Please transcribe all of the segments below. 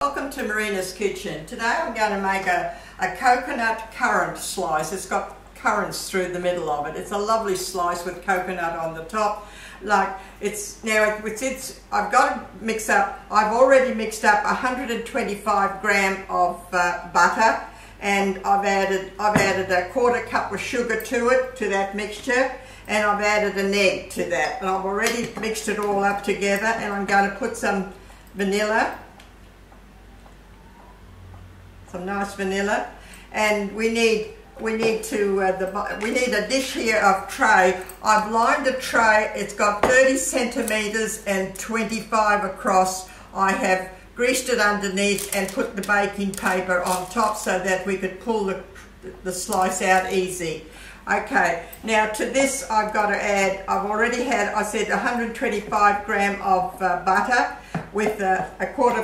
Welcome to Marina's kitchen. Today I'm going to make a coconut currant slice. It's got currants through the middle of it. It's a lovely slice with coconut on the top. I've got to mix up, I've already mixed up 125 gram of butter, and I've added a quarter cup of sugar to that mixture, and I've added an egg to that, and I've already mixed it all up together. And I'm going to put some vanilla, some nice vanilla, and we need a dish here of tray. I've lined a tray. It's got 30 centimeters and 25 across. I have greased it underneath and put the baking paper on top so that we could pull the slice out easy. Okay, now to this I've got to add, I said 125 gram of butter with a quarter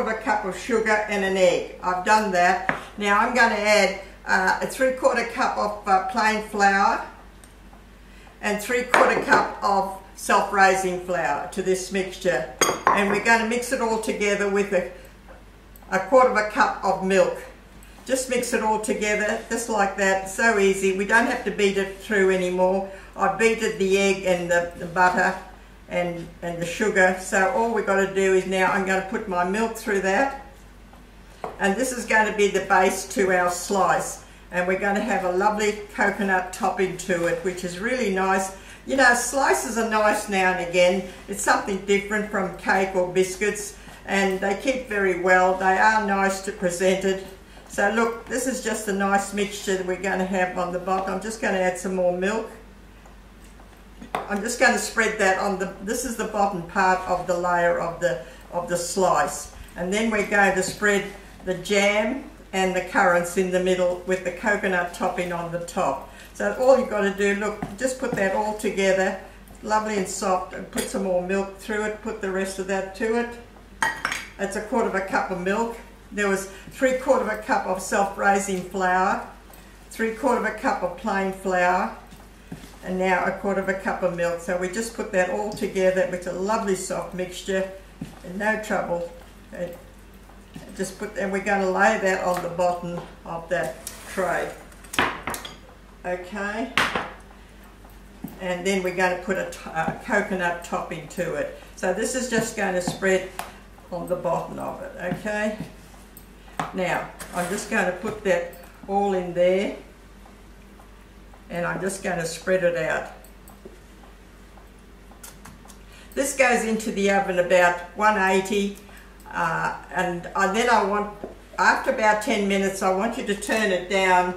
of a cup of sugar and an egg. I've done that. Now I'm going to add a 3/4 cup of plain flour and 3/4 cup of self-raising flour to this mixture, and we're going to mix it all together with a quarter of a cup of milk. Just mix it all together, just like that. So easy. We don't have to beat it through anymore. I've beaten the egg and the butter and the sugar. So all we've got to do is now I'm going to put my milk through that. And this is going to be the base to our slice. And we're going to have a lovely coconut topping to it, which is really nice. You know, slices are nice now and again. It's something different from cake or biscuits, and they keep very well. They are nice to present it. So look, this is just a nice mixture that we're going to have on the bottom. I'm just going to add some more milk. I'm just going to spread that on this is the bottom part of the layer of the slice. And then we're going to spread the jam and the currants in the middle with the coconut topping on the top. So all you've got to do, look, just put that all together, lovely and soft, and put some more milk through it. Put the rest of that to it. That's a quarter of a cup of milk. There was 3/4 of a cup of self-raising flour, 3/4 of a cup of plain flour, and now a quarter of a cup of milk. So we just put that all together with a lovely soft mixture, and no trouble. And we're going to lay that on the bottom of that tray. Okay. And then we're going to put a coconut topping to it. So this is just going to spread on the bottom of it. Okay. Now, I'm just going to put that all in there, and I'm just going to spread it out. This goes into the oven about 180, and then after about 10 minutes, I want you to turn it down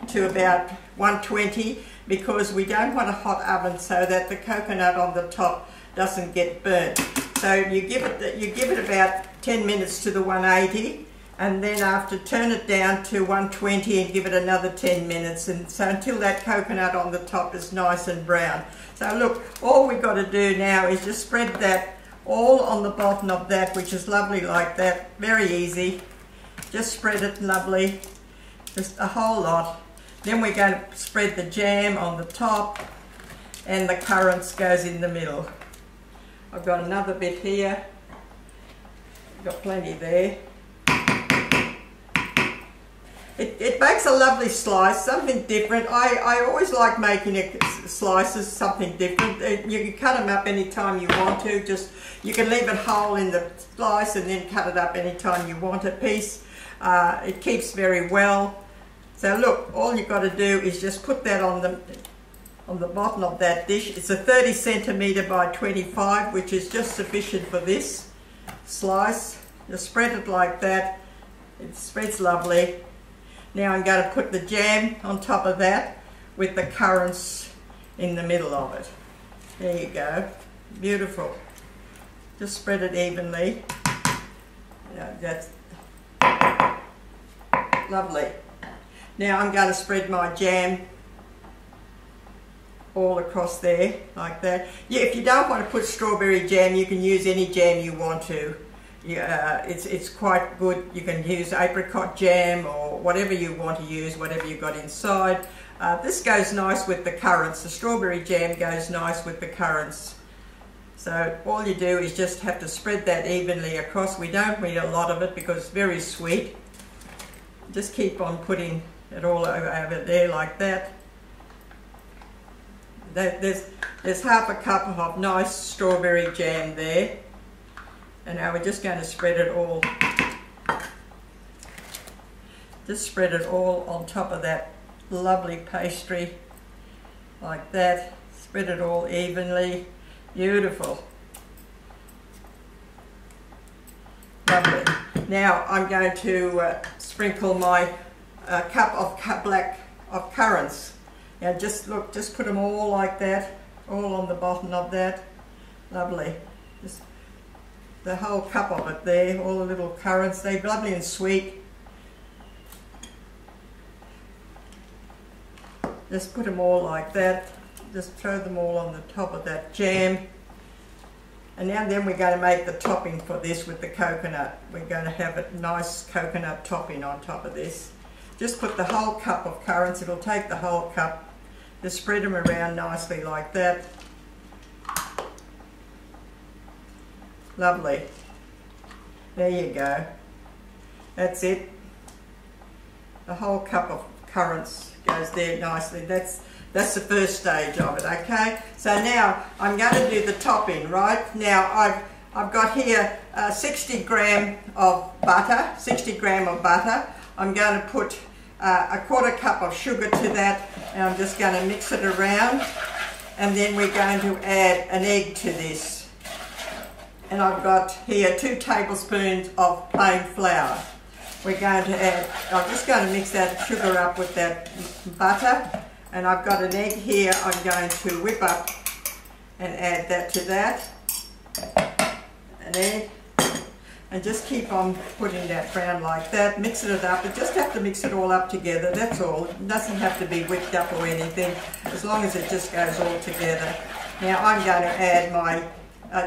to about 120, because we don't want a hot oven so that the coconut on the top doesn't get burnt. So you give it about 10 minutes to the 180. And then after, turn it down to 120 and give it another 10 minutes, and so until that coconut on the top is nice and brown. So look, all we've got to do now is just spread that all on the bottom of that, which is lovely like that. Very easy. Just spread it lovely, just a whole lot. Then we're going to spread the jam on the top, and the currants goes in the middle. I've got another bit here. I've got plenty there. It makes a lovely slice, something different. I always like making slices, something different. You can cut them up anytime you want to. You can leave it whole in the slice and then cut it up anytime you want a piece. It keeps very well. So look, all you've got to do is just put that on the bottom of that dish. It's a 30 centimeter by 25, which is just sufficient for this slice. Just spread it like that. It spreads lovely. Now I'm going to put the jam on top of that with the currants in the middle of it. There you go. Beautiful. Just spread it evenly. That's lovely. Now I'm going to spread my jam all across there like that. Yeah, if you don't want to put strawberry jam, you can use any jam you want to. It's quite good. You can use apricot jam or whatever you want to use, whatever you've got inside. This goes nice with the currants. The strawberry jam goes nice with the currants. So all you do is just have to spread that evenly across. We don't need a lot of it because it's very sweet. Just keep on putting it all over there like that. There's half a cup of nice strawberry jam there. And now we're just going to spread it all. Just spread it all on top of that lovely pastry like that. Spread it all evenly. Beautiful. Lovely. Now I'm going to sprinkle my cup of currants. Now just look, just put them all like that, all on the bottom of that. Lovely. Just the whole cup of it there, all the little currants. They're lovely and sweet. Just put them all like that. Just throw them all on the top of that jam. And now then we're going to make the topping for this with the coconut. We're going to have a nice coconut topping on top of this. Just put the whole cup of currants, it'll take the whole cup. Just spread them around nicely like that. Lovely. There you go. That's it. The whole cup of currants goes there nicely. That's the first stage of it, okay? So now I'm going to do the topping, right? Now I've got here 60 gram of butter, 60 gram of butter. I'm going to put a quarter cup of sugar to that, and I'm just going to mix it around, and then we're going to add an egg to this. And I've got here 2 tablespoons of plain flour. We're going to add, I'm just going to mix that sugar up with that butter, and I've got an egg here I'm going to whip up and add that to that. An egg. And just keep on putting that around like that, mixing it up. You just have to mix it all up together, that's all. It doesn't have to be whipped up or anything, as long as it just goes all together. Now I'm going to add my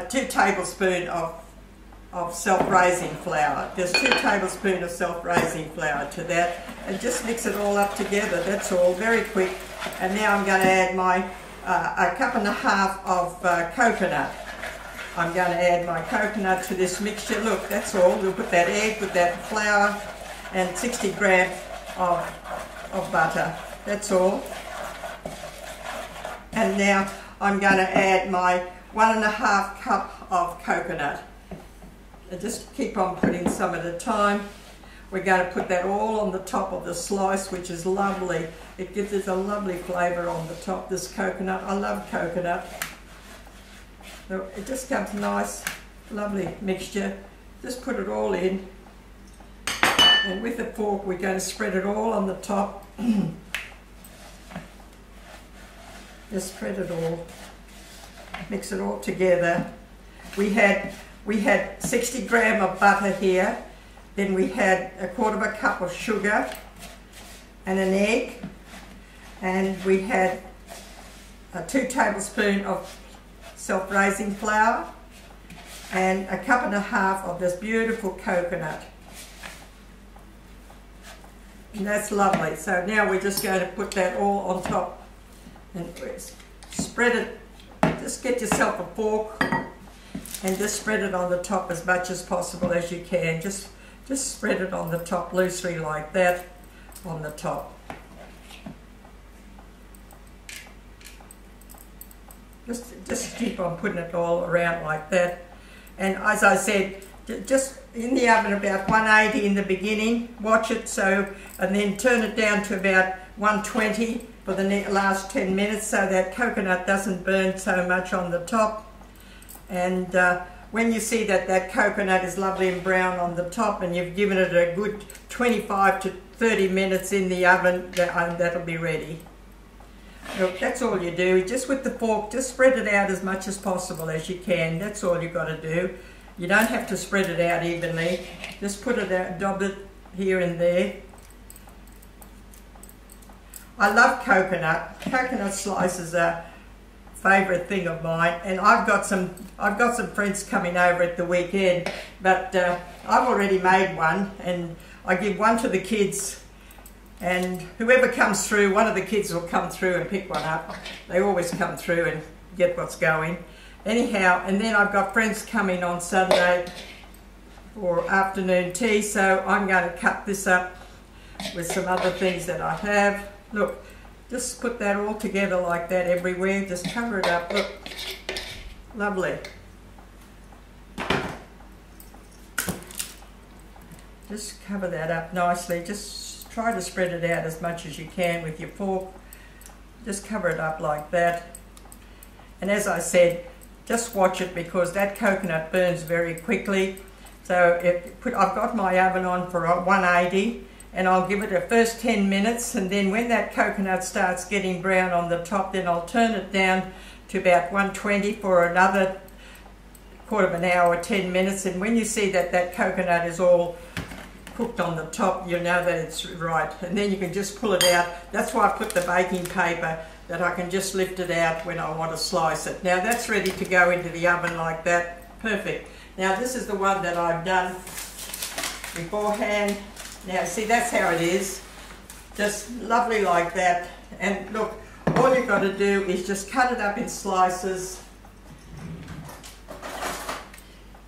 2 tablespoons of self-raising flour. Just 2 tablespoons of self-raising flour to that, and just mix it all up together, that's all, very quick. And now I'm going to add my a cup and a half of coconut. I'm going to add my coconut to this mixture. Look, that's all. We'll put that egg with that flour and 60 grams of butter. That's all. And now I'm going to add my 1.5 cup of coconut. And just keep on putting some at a time. We're going to put that all on the top of the slice, which is lovely. It gives us a lovely flavour on the top, this coconut. I love coconut. So it just comes nice, lovely mixture. Just put it all in. And with a fork, we're going to spread it all on the top. Just spread it all. Mix it all together. We had 60 grams of butter here. Then we had a quarter of a cup of sugar and an egg, and we had 2 tablespoons of self-raising flour and a cup and a half of this beautiful coconut. And that's lovely. So now we're just going to put that all on top and spread it. Just get yourself a fork and just spread it on the top as much as possible as you can. Just spread it on the top loosely like that on the top. Just keep on putting it all around like that. And as I said, just in the oven about 180 in the beginning, watch it and then turn it down to about 120 for the last 10 minutes so that coconut doesn't burn so much on the top. And when you see that coconut is lovely and brown on the top and you've given it a good 25 to 30 minutes in the oven, that'll be ready. Look, that's all you do. Just with the fork, just spread it out as much as possible as you can. That's all you've got to do. You don't have to spread it out evenly. Just put it out, dab it here and there. I love coconut. Coconut slices are favourite thing of mine, and I've got some friends coming over at the weekend, but I've already made one, and I give one to the kids. And whoever comes through, one of the kids will come through and pick one up. They always come through and get what's going. Anyhow, and then I've got friends coming on Sunday for afternoon tea, so I'm going to cut this up with some other things that I have. Look, just put that all together like that everywhere. Just cover it up. Look, lovely. Just cover that up nicely. Just try to spread it out as much as you can with your fork. Just cover it up like that. And as I said, just watch it because that coconut burns very quickly. So I've got my oven on for 180, and I'll give it a first 10 minutes, and then when that coconut starts getting brown on the top, then I'll turn it down to about 120 for another quarter of an hour, 10 minutes, and when you see that that coconut is all cooked on the top, you know that it's right, and then you can just pull it out. That's why I put the baking paper, that I can just lift it out when I want to slice it. Now that's ready to go into the oven like that. Perfect. Now this is the one that I've done beforehand. Now see, that's how it is. Just lovely like that. And look, all you've got to do is just cut it up in slices.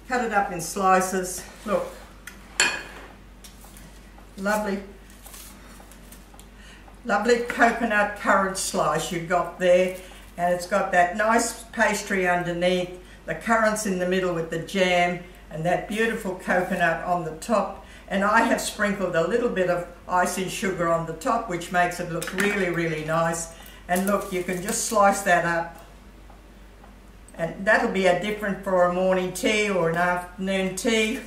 Cut it up in slices. Look. Lovely. Lovely coconut currant slice you've got there. And it's got that nice pastry underneath, the currants in the middle with the jam, and that beautiful coconut on the top. And I have sprinkled a little bit of icing sugar on the top, which makes it look really, really nice. And look, you can just slice that up. And that'll be a different for a morning tea or an afternoon tea.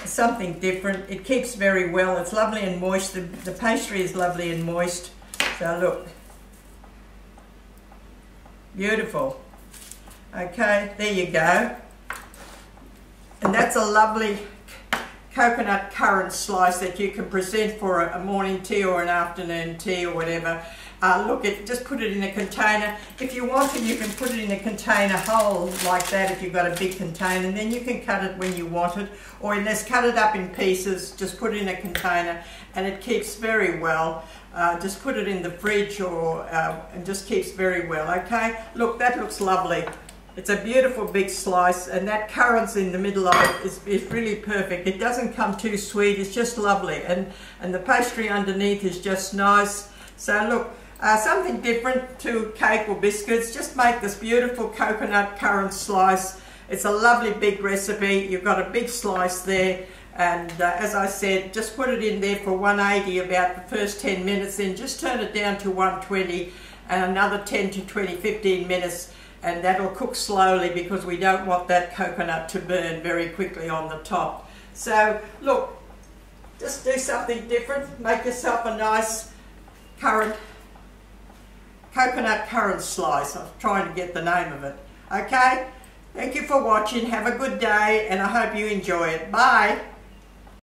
Something different. It keeps very well. It's lovely and moist. The pastry is lovely and moist. So look. Beautiful. Okay, there you go. And that's a lovely coconut currant slice that you can present for a morning tea or an afternoon tea or whatever. Look, just put it in a container. If you want to, you can put it in a container whole like that if you've got a big container, and then you can cut it when you want it, or unless cut it up in pieces, just put it in a container, and it keeps very well. Just put it in the fridge and just keeps very well, okay? Look, that looks lovely. It's a beautiful big slice, and that currants in the middle of it is really perfect. It doesn't come too sweet, it's just lovely, and the pastry underneath is just nice. So look, something different to cake or biscuits, just make this beautiful coconut currant slice. It's a lovely big recipe. You've got a big slice there, and as I said, just put it in there for 180 about the first 10 minutes, then just turn it down to 120 and another 10 to 20, 15 minutes, and that'll cook slowly because we don't want that coconut to burn very quickly on the top. So look, just do something different. Make yourself a nice coconut currant slice. I'm trying to get the name of it. Okay? Thank you for watching. Have a good day, and I hope you enjoy it. Bye.